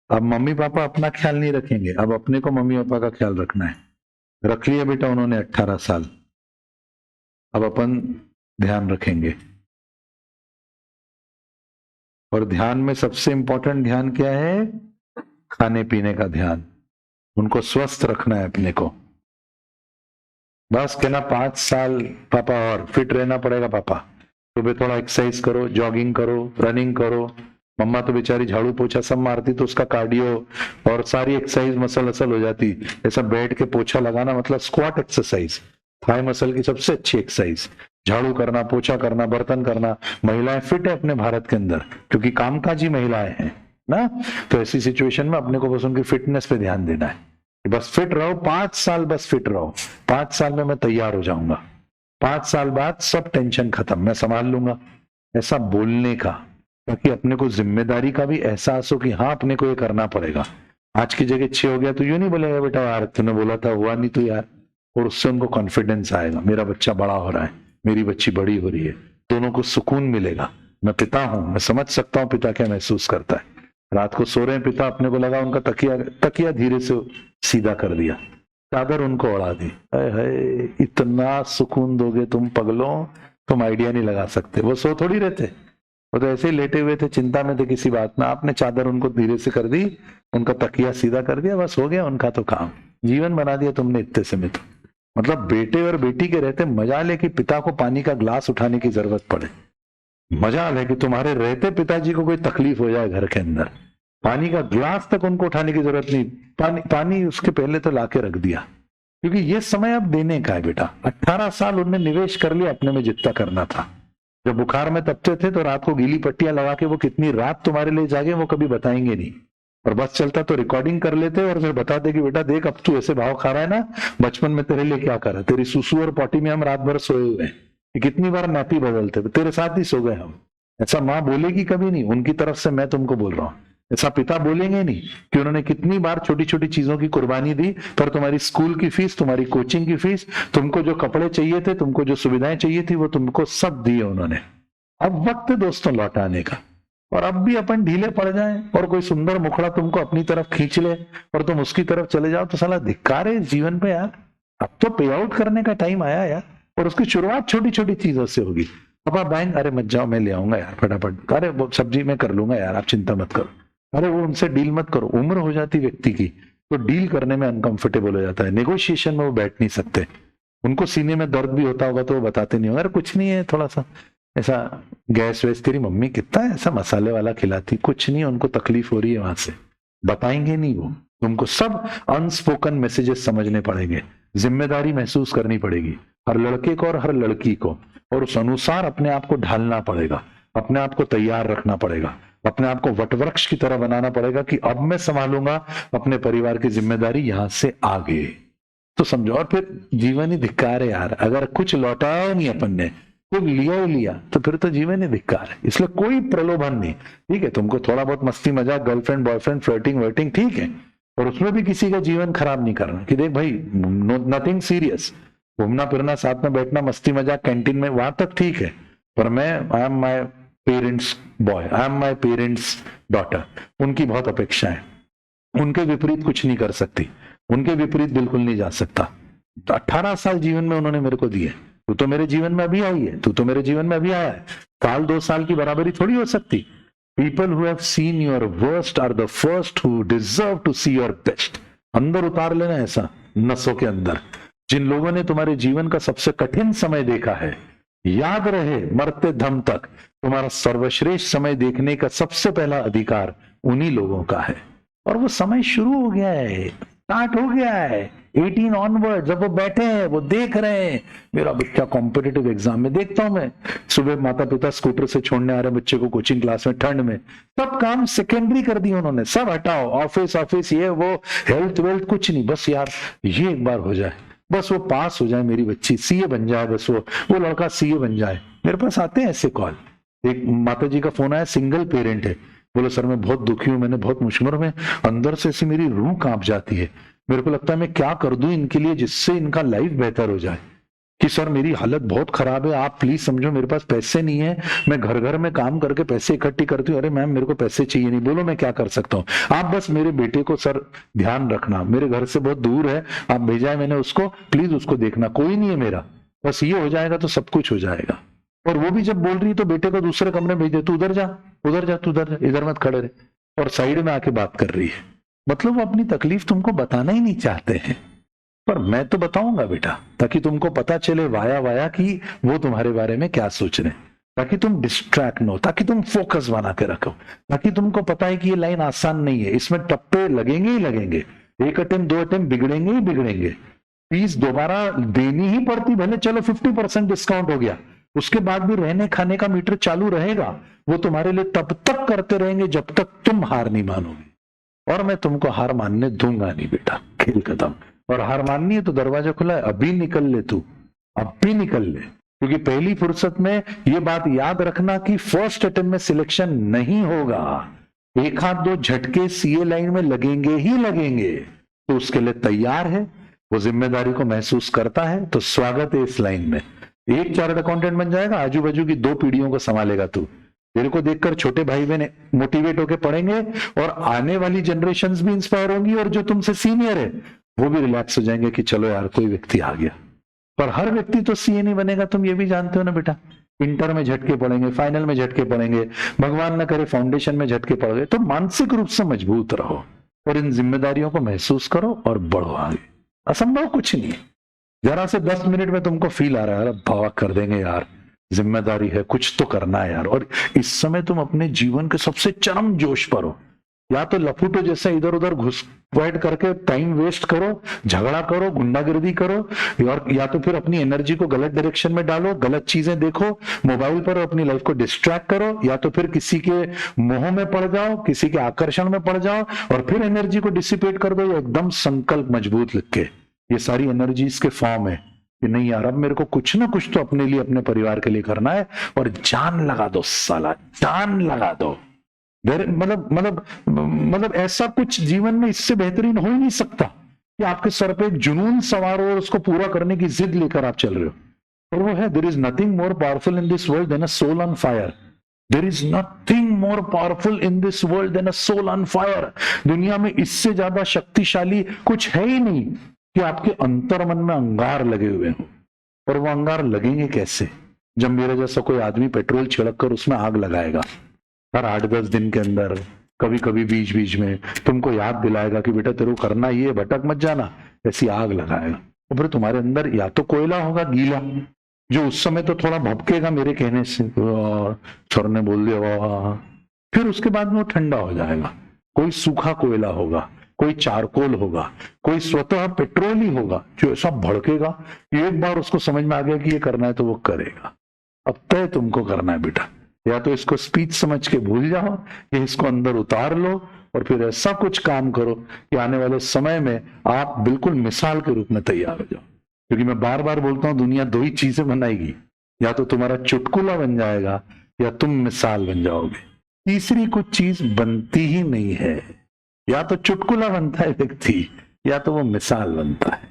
अब mummy papa अपना ख्याल नहीं रखेंगे, अब अपने को मम्मी पापा का ख्याल रखना है। रख लिया बेटा उन्होंने 18 साल, अब अपन ध्यान रखेंगे। और ध्यान में सबसे इंपॉर्टेंट ध्यान क्या है? खाने पीने का ध्यान। उनको स्वस्थ रखना है अपने को। बस कहना 5 साल पापा और फिट रहना पड़ेगा पापा। सुबह थोड़ा एक्सरसाइज करो, जॉगिंग करो, रनिंग करो। मम्मा तो बेचारी झाड़ू पोछा सब मारती तो उसका कार्डियो और सारी एक्सरसाइज मसल असल हो जाती। ऐसा बैठ के पोछा लगाना मतलब स्क्वाट एक्सरसाइज, थाई मसल की सबसे अच्छी एक्सरसाइज। झाड़ू करना, पोछा करना, बर्तन करना। महिलाएं फिट है अपने भारत के अंदर क्योंकि कामकाजी महिलाएं हैं ना। तो ऐसी सिचुएशन में अपने को बस उनकी फिटनेस पे ध्यान देना है। बस फिट रहो 5 साल, बस फिट रहो। 5 साल में मैं तैयार हो जाऊंगा, 5 साल बाद सब टेंशन खत्म, मैं संभाल लूंगा। ऐसा बोलने का, ताकि अपने को जिम्मेदारी का भी एहसास हो कि हाँ अपने को ये करना पड़ेगा। आज की जगह 6 हो गया तो यूं नहीं बोलेगा बेटा यार तूने बोला था हुआ नहीं तो यार। और उससे उनको कॉन्फिडेंस आएगा, मेरा बच्चा बड़ा हो रहा है, मेरी बच्ची बड़ी हो रही है। दोनों को सुकून मिलेगा। मैं पिता हूं, मैं समझ सकता हूं पिता क्या महसूस करता है। रात को सो रहे हैं पिता, अपने को लगा उनका तकिया धीरे से सीधा कर दिया, चादर उनको उड़ा दी। है इतना सुकून दोगे तुम पगलों, तुम आइडिया नहीं लगा सकते। वो सो थोड़ी रहते, वो तो ऐसे ही लेटे हुए थे, चिंता में थे किसी बात में। आपने चादर उनको धीरे से कर दी, उनका तकिया सीधा कर दिया, बस हो गया उनका तो काम। जीवन बना दिया तुमने इतने से में। तो मतलब बेटे और बेटी के रहते मजाल है कि पिता को पानी का ग्लास उठाने की जरूरत पड़े। मजाल है कि तुम्हारे रहते पिताजी को कोई तकलीफ हो जाए घर के अंदर, पानी का ग्लास तक उनको उठाने की जरूरत नहीं। पानी उसके पहले तो लाके रख दिया, क्योंकि ये समय अब देने का है बेटा। 18 साल उनने निवेश कर लिया अपने में जितना करना था। जब बुखार में तपते थे तो रात को गीली पट्टियां लगा के वो कितनी रात तुम्हारे लिए जागे वो कभी बताएंगे नहीं। और बस चलता तो रिकॉर्डिंग कर लेते और फिर बता दे कि बेटा देख अब तू ऐसे भाव खा रहा है ना, बचपन में तेरे लिए क्या करा, तेरी सुसु और पॉटी में हम रात भर सोए हुए हैं, कितनी बार नापी बदलते तेरे साथ ही सो गए हम। ऐसा माँ बोलेगी कभी नहीं, उनकी तरफ से मैं तुमको बोल रहा हूँ। ऐसा पिता बोलेंगे नहीं कि उन्होंने कितनी बार छोटी छोटी चीजों की कुर्बानी दी, पर तुम्हारी स्कूल की फीस, तुम्हारी कोचिंग की फीस, तुमको जो कपड़े चाहिए थे, तुमको जो सुविधाएं चाहिए थी, वो तुमको सब दिए उन्होंने। अब वक्त है दोस्तों लौटाने का। और अब भी अपन ढीले पड़ जाएं और कोई सुंदर मुखड़ा तुमको अपनी तरफ खींच ले और तुम उसकी तरफ चले जाओ तो साला धिक्कार है इस जीवन पे यार। अब तो पे आउट करने का टाइम आया यार, और उसकी शुरुआत छोटी छोटी चीजों से होगी। पापा बैंक, अरे मत जाओ मैं ले आऊंगा यार फटाफट, अरे वो सब्जी मैं कर लूंगा यार आप चिंता मत करो, अरे वो उनसे डील मत करो। उम्र हो जाती व्यक्ति की तो डील करने में अनकंफर्टेबल हो जाता है, नेगोशिएशन में वो बैठ नहीं सकते। उनको सीने में दर्द भी होता होगा तो वो बताते नहीं होगा, अरे कुछ नहीं है थोड़ा सा ऐसा गैस वैस, तेरी मम्मी कितना ऐसा मसाले वाला खिलाती, कुछ नहीं उनको तकलीफ हो रही है वहां से, बताएंगे नहीं वो। तुमको सब अनस्पोकन मैसेजेस समझने पड़ेंगे, जिम्मेदारी महसूस करनी पड़ेगी हर लड़के को और हर लड़की को, और उस अनुसार अपने आप को ढालना पड़ेगा, अपने आप को तैयार रखना पड़ेगा, अपने आप को वटवृक्ष की तरह बनाना पड़ेगा कि अब मैं संभालूंगा अपने परिवार की जिम्मेदारी यहां से आगे। तो समझो, और फिर जीवन ही धिक्कार है यार, अगर कुछ लौटाया नहीं अपन ने, कुछ लिया ही लिया तो फिर तो जीवन ही धिक्कार है। इसलिए कोई प्रलोभन नहीं। ठीक है तुमको थोड़ा बहुत मस्ती मजाक, गर्लफ्रेंड बॉयफ्रेंड फ्लर्टिंग वर्टिंग ठीक है, और उसमें भी किसी का जीवन खराब नहीं करना कि देख भाई नथिंग सीरियस, घूमना फिरना साथ में बैठना मस्ती मजाक कैंटीन में वहां तक ठीक है, पर मैं I am my parents boy, I am my parents daughter, उनकी बहुत अपेक्षा है, उनके विपरीत कुछ नहीं कर सकती, उनके विपरीत बिल्कुल नहीं जा सकता। तो 18 साल जीवन में उन्होंने मेरे को दिए, तू तो मेरे जीवन में अभी आई है, तू तो मेरे जीवन में अभी आया है, साल 2 साल की बराबरी थोड़ी हो सकती। People who have seen your worst are the first who deserve to see your best. अंदर उतार लेना ऐसा नसों के अंदर, जिन लोगों ने तुम्हारे जीवन का सबसे कठिन समय देखा है, याद रहे मरते दम तक तुम्हारा सर्वश्रेष्ठ समय देखने का सबसे पहला अधिकार उन्हीं लोगों का है। और वो समय शुरू हो गया है, स्टार्ट हो गया है 18 ऑनवर्ड। जब वो बैठे हैं वो देख रहे हैं, मेरा बच्चा कॉम्पिटिटिव एग्जाम में, देखता हूं मैं सुबह माता पिता स्कूटर से छोड़ने आ रहे बच्चे को कोचिंग क्लास में ठंड में, सब काम सेकेंडरी कर दिए उन्होंने, सब हटाओ, ऑफिस ऑफिस ये वो हेल्थ वेल्थ कुछ नहीं, बस यार ये एक बार हो जाए, बस वो पास हो जाए, मेरी बच्ची सीए बन जाए, बस वो लड़का सीए बन जाए। मेरे पास आते हैं ऐसे कॉल। एक माता जी का फोन आया, सिंगल पेरेंट है, बोले सर मैं बहुत दुखी हूं, मैंने बहुत मुश्किल में, अंदर से ऐसी मेरी रूह कांप जाती है, मेरे को लगता है मैं क्या कर दूं इनके लिए जिससे इनका लाइफ बेहतर हो जाए, कि सर मेरी हालत बहुत खराब है, आप प्लीज समझो, मेरे पास पैसे नहीं है, मैं घर घर में काम करके पैसे इकट्ठी करती हूँ, अरे मैम मेरे को पैसे चाहिए नहीं, बोलो मैं क्या कर सकता हूँ, आप बस मेरे बेटे को सर ध्यान रखना, मेरे घर से बहुत दूर है, आप भेजा है मैंने उसको, प्लीज उसको देखना, कोई नहीं है मेरा, बस ये हो जाएगा तो सब कुछ हो जाएगा। और वो भी जब बोल रही है तो बेटे को दूसरे कमरे में भेज दे, तू उधर जा, उधर जा, तू उधर जा, इधर मत खड़े रहे, और साइड में आके बात कर रही है। मतलब वो अपनी तकलीफ तुमको बताना ही नहीं चाहते हैं, पर मैं तो बताऊंगा बेटा, ताकि तुमको पता चले वाया वाया कि वो तुम्हारे बारे में क्या सोच रहे हैं, ताकि तुम डिस्ट्रैक्ट न हो, ताकि तुम फोकस बना के रखो, ताकि तुमको पता है कि ये लाइन आसान नहीं है, इसमें टप्पे लगेंगे ही लगेंगे, एक अटेम्प्ट 2 अटेम्प्ट बिगड़ेंगे ही बिगड़ेंगे, फीस दोबारा देनी ही पड़ती, भले चलो 50% डिस्काउंट हो गया, उसके बाद भी रहने खाने का मीटर चालू रहेगा, वो तुम्हारे लिए तब तक करते रहेंगे जब तक तुम हार नहीं मानोगे, और मैं तुमको हार मानने दूंगा नहीं बेटा, खेल खत्म। और हार माननी है तो दरवाजा खुला है, अभी निकल ले तू, अभी निकल ले, क्योंकि पहली फुर्सत में ये बात याद रखना कि फर्स्ट अटेम्प्ट में सिलेक्शन नहीं होगा, एक हाथ 2 झटके सीए लाइन में लगेंगे ही लगेंगे, तो उसके लिए तैयार है, वो जिम्मेदारी को महसूस करता है, तो स्वागत है इस लाइन में। एक चार्टर्ड अकाउंटेंट बन जाएगा, आजू बाजू की 2 पीढ़ियों को संभालेगा तू, तेरे को देखकर छोटे भाई बहन मोटिवेट होकर पढ़ेंगे, और आने वाली जनरेशंस भी इंस्पायर होंगी, और जो तुमसे सीनियर है वो भी रिलैक्स हो जाएंगे कि चलो यार कोई व्यक्ति आ गया। पर हर व्यक्ति तो सीए नहीं बनेगा, तुम ये भी जानते हो ना बेटा, इंटर में झटके पड़ेंगे, फाइनल में झटके पड़ेंगे, भगवान न करे फाउंडेशन में झटके पड़ गए, तो मानसिक रूप से मजबूत रहो और इन जिम्मेदारियों को महसूस करो और बढ़ो आगे। असंभव कुछ नहीं है, जरा से 10 मिनट में तुमको फील आ रहा है, भावा कर देंगे यार, जिम्मेदारी है, कुछ तो करना है यार, और इस समय तुम अपने जीवन के सबसे चरम जोश पर हो, या तो लफूटो जैसे इधर उधर घुसपैठ करके टाइम वेस्ट करो, झगड़ा करो, गुंडागर्दी करो, और या तो फिर अपनी एनर्जी को गलत डायरेक्शन में डालो, गलत चीजें देखो, मोबाइल पर अपनी लाइफ को डिस्ट्रैक्ट करो, या तो फिर किसी के मोह में पड़ जाओ, किसी के आकर्षण में पड़ जाओ और फिर एनर्जी को डिसिपेट कर दो, एकदम संकल्प मजबूत लिख के, ये सारी एनर्जीज के फॉर्म है कि नहीं यार अब मेरे को कुछ ना कुछ तो अपने लिए, अपने परिवार के लिए करना है, और जान लगा दो साला, जान लगा दो। मतलब ऐसा कुछ जीवन में इससे बेहतरीन हो ही नहीं सकता कि आपके सर पे एक जुनून सवार हो और उसको पूरा करने की जिद लेकर आप चल रहे हो, और वो है there is nothing more powerful in this world than a soul on fire, there is nothing more powerful in this world than a soul on fire. दुनिया में इससे ज्यादा शक्तिशाली कुछ है ही नहीं कि आपके अंतर मन में अंगार लगे हुए हो, और वो अंगार लगेंगे कैसे, जब मेरे जैसा कोई आदमी पेट्रोल छिड़क कर उसमें आग लगाएगा, हर 8-10 दिन के अंदर, कभी कभी बीच बीच में तुमको याद दिलाएगा कि बेटा तेरे को करना ये, भटक मत जाना, ऐसी आग लगाएगा, तो फिर तुम्हारे अंदर या तो कोयला होगा गीला, जो उस समय तो थोड़ा भपकेगा मेरे कहने से, सर ने बोल दिया, फिर उसके बाद में वो ठंडा हो जाएगा, कोई सूखा कोयला होगा, कोई चारकोल होगा, कोई स्वतः पेट्रोल ही होगा जो ऐसा भड़केगा कि एक बार उसको समझ में आ गया कि ये करना है तो वो करेगा। अब तय तुमको करना है बेटा, या तो इसको स्पीच समझ के भूल जाओ, या इसको अंदर उतार लो, और फिर ऐसा कुछ काम करो कि आने वाले समय में आप बिल्कुल मिसाल के रूप में तैयार हो जाओ। क्योंकि मैं बार बार बोलता हूं दुनिया 2 ही चीजें बनाएगी, या तो तुम्हारा चुटकुला बन जाएगा या तुम मिसाल बन जाओगे, तीसरी कुछ चीज बनती ही नहीं है, या तो चुटकुला बनता है व्यक्ति या तो वो मिसाल बनता है।